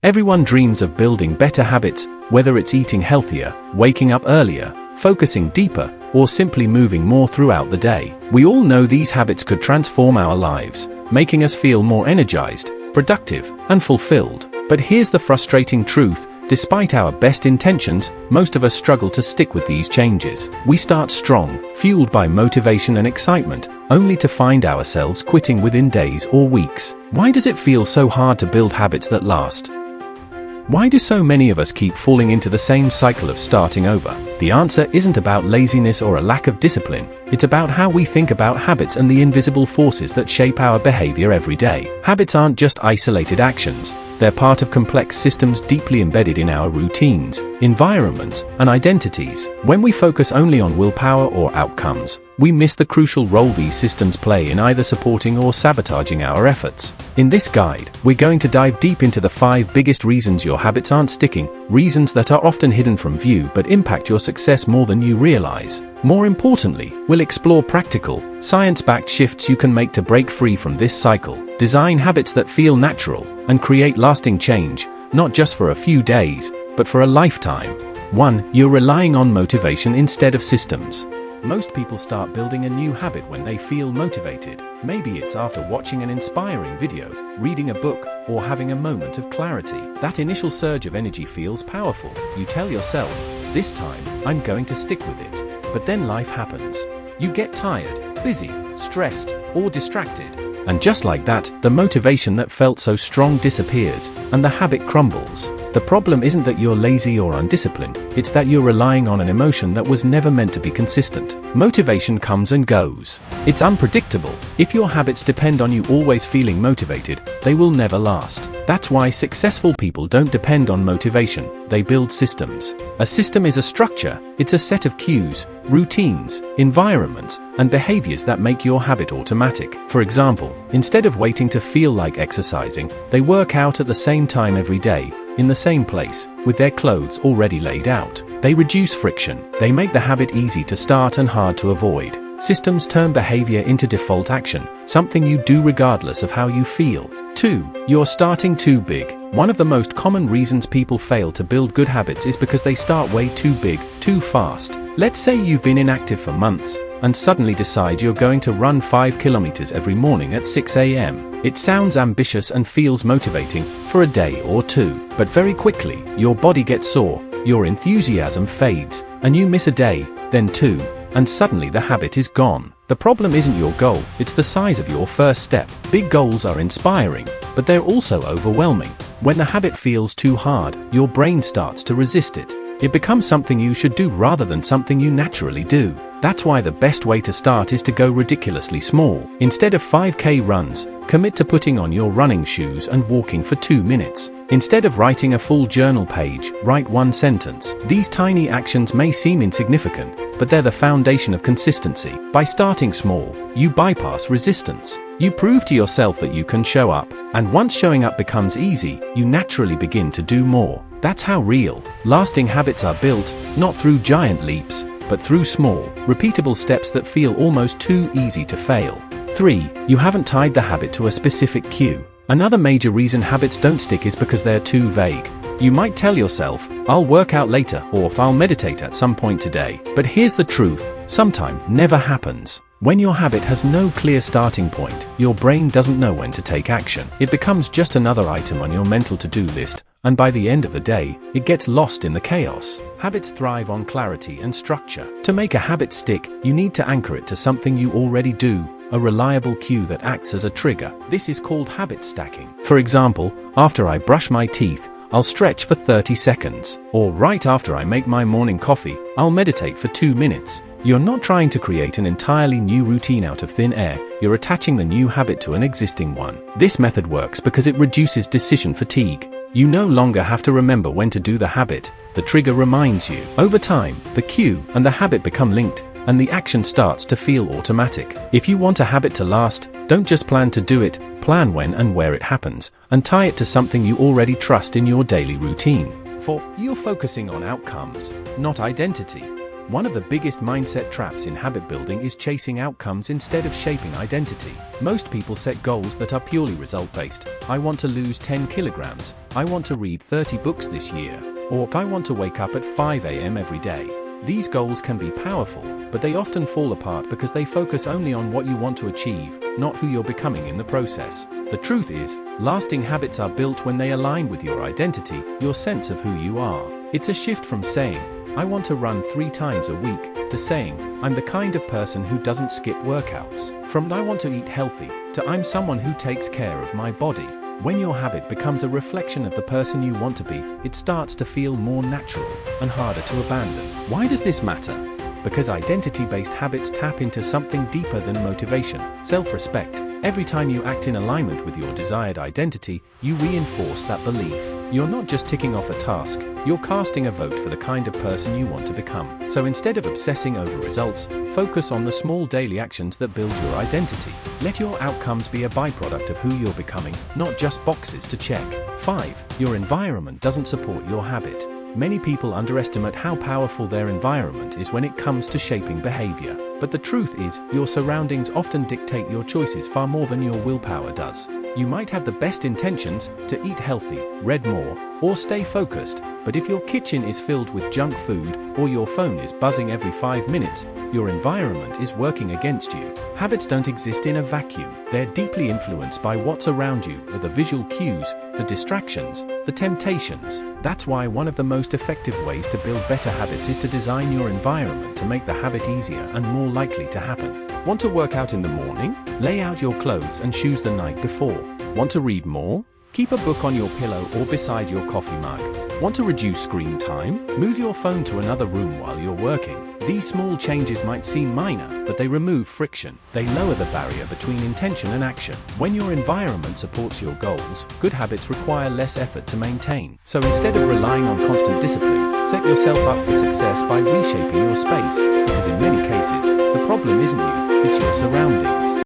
Everyone dreams of building better habits, whether it's eating healthier, waking up earlier, focusing deeper, or simply moving more throughout the day. We all know these habits could transform our lives, making us feel more energized, productive, and fulfilled. But here's the frustrating truth. Despite our best intentions, most of us struggle to stick with these changes. We start strong, fueled by motivation and excitement, only to find ourselves quitting within days or weeks. Why does it feel so hard to build habits that last? Why do so many of us keep falling into the same cycle of starting over? The answer isn't about laziness or a lack of discipline. It's about how we think about habits and the invisible forces that shape our behavior every day. Habits aren't just isolated actions. They're part of complex systems deeply embedded in our routines, environments, and identities. When we focus only on willpower or outcomes, we miss the crucial role these systems play in either supporting or sabotaging our efforts. In this guide, we're going to dive deep into the 5 biggest reasons your habits aren't sticking, reasons that are often hidden from view but impact your success more than you realize. More importantly, we'll explore practical, science-backed shifts you can make to break free from this cycle, design habits that feel natural, and create lasting change, not just for a few days, but for a lifetime. 1. You're relying on motivation instead of systems. Most people start building a new habit when they feel motivated. Maybe it's after watching an inspiring video, reading a book, or having a moment of clarity. That initial surge of energy feels powerful. You tell yourself, this time, I'm going to stick with it. But then life happens. You get tired, busy, stressed, or distracted. And just like that, the motivation that felt so strong disappears, and the habit crumbles. The problem isn't that you're lazy or undisciplined, it's that you're relying on an emotion that was never meant to be consistent. Motivation comes and goes. It's unpredictable. If your habits depend on you always feeling motivated, they will never last. That's why successful people don't depend on motivation, they build systems. A system is a structure. It's a set of cues, routines, environments, and behaviors that make your habit automatic. For example, instead of waiting to feel like exercising, they work out at the same time every day, in the same place, with their clothes already laid out. They reduce friction. They make the habit easy to start and hard to avoid. Systems turn behavior into default action, something you do regardless of how you feel. 2. You're starting too big. One of the most common reasons people fail to build good habits is because they start way too big, too fast. Let's say you've been inactive for months, and suddenly decide you're going to run 5 kilometers every morning at 6 a.m. It sounds ambitious and feels motivating for a day or two, but very quickly, your body gets sore, your enthusiasm fades, and you miss a day, then 2, and suddenly the habit is gone. The problem isn't your goal, it's the size of your first step. Big goals are inspiring, but they're also overwhelming. When the habit feels too hard, your brain starts to resist it. It becomes something you should do rather than something you naturally do. That's why the best way to start is to go ridiculously small. Instead of 5K runs, commit to putting on your running shoes and walking for 2 minutes. Instead of writing a full journal page, write 1 sentence. These tiny actions may seem insignificant, but they're the foundation of consistency. By starting small, you bypass resistance. You prove to yourself that you can show up, and once showing up becomes easy, you naturally begin to do more. That's how real, lasting habits are built, not through giant leaps, but through small, repeatable steps that feel almost too easy to fail. 3. You haven't tied the habit to a specific cue. Another major reason habits don't stick is because they're too vague. You might tell yourself, I'll work out later, or I'll meditate at some point today. But here's the truth, sometime never happens. When your habit has no clear starting point, your brain doesn't know when to take action. It becomes just another item on your mental to-do list, and by the end of the day, it gets lost in the chaos. Habits thrive on clarity and structure. To make a habit stick, you need to anchor it to something you already do, a reliable cue that acts as a trigger. This is called habit stacking. For example, after I brush my teeth, I'll stretch for 30 seconds. Or right after I make my morning coffee, I'll meditate for 2 minutes. You're not trying to create an entirely new routine out of thin air, you're attaching the new habit to an existing one. This method works because it reduces decision fatigue. You no longer have to remember when to do the habit, the trigger reminds you. Over time, the cue and the habit become linked, and the action starts to feel automatic. If you want a habit to last, don't just plan to do it, plan when and where it happens, and tie it to something you already trust in your daily routine. 4. You're focusing on outcomes, not identity. One of the biggest mindset traps in habit building is chasing outcomes instead of shaping identity. Most people set goals that are purely result-based. I want to lose 10 kilograms, I want to read 30 books this year, or I want to wake up at 5 a.m. every day. These goals can be powerful, but they often fall apart because they focus only on what you want to achieve, not who you're becoming in the process. The truth is, lasting habits are built when they align with your identity, your sense of who you are. It's a shift from saying, I want to run 3 times a week, to saying, I'm the kind of person who doesn't skip workouts. From I want to eat healthy, to I'm someone who takes care of my body. When your habit becomes a reflection of the person you want to be, it starts to feel more natural and harder to abandon. Why does this matter? Because identity-based habits tap into something deeper than motivation, self-respect. Every time you act in alignment with your desired identity, you reinforce that belief. You're not just ticking off a task, you're casting a vote for the kind of person you want to become. So instead of obsessing over results, focus on the small daily actions that build your identity. Let your outcomes be a byproduct of who you're becoming, not just boxes to check. 5. Your environment doesn't support your habit. Many people underestimate how powerful their environment is when it comes to shaping behavior. But the truth is, your surroundings often dictate your choices far more than your willpower does. You might have the best intentions to eat healthy, read more, or stay focused, but if your kitchen is filled with junk food or your phone is buzzing every 5 minutes, your environment is working against you. Habits don't exist in a vacuum. They're deeply influenced by what's around you, the visual cues, the distractions, the temptations. That's why one of the most effective ways to build better habits is to design your environment to make the habit easier and more likely to happen. Want to work out in the morning? Lay out your clothes and shoes the night before. Want to read more? Keep a book on your pillow or beside your coffee mug. Want to reduce screen time? Move your phone to another room while you're working. These small changes might seem minor, but they remove friction. They lower the barrier between intention and action. When your environment supports your goals, good habits require less effort to maintain. So instead of relying on constant discipline, set yourself up for success by reshaping your space, because in many cases, the problem isn't you, it's your surroundings.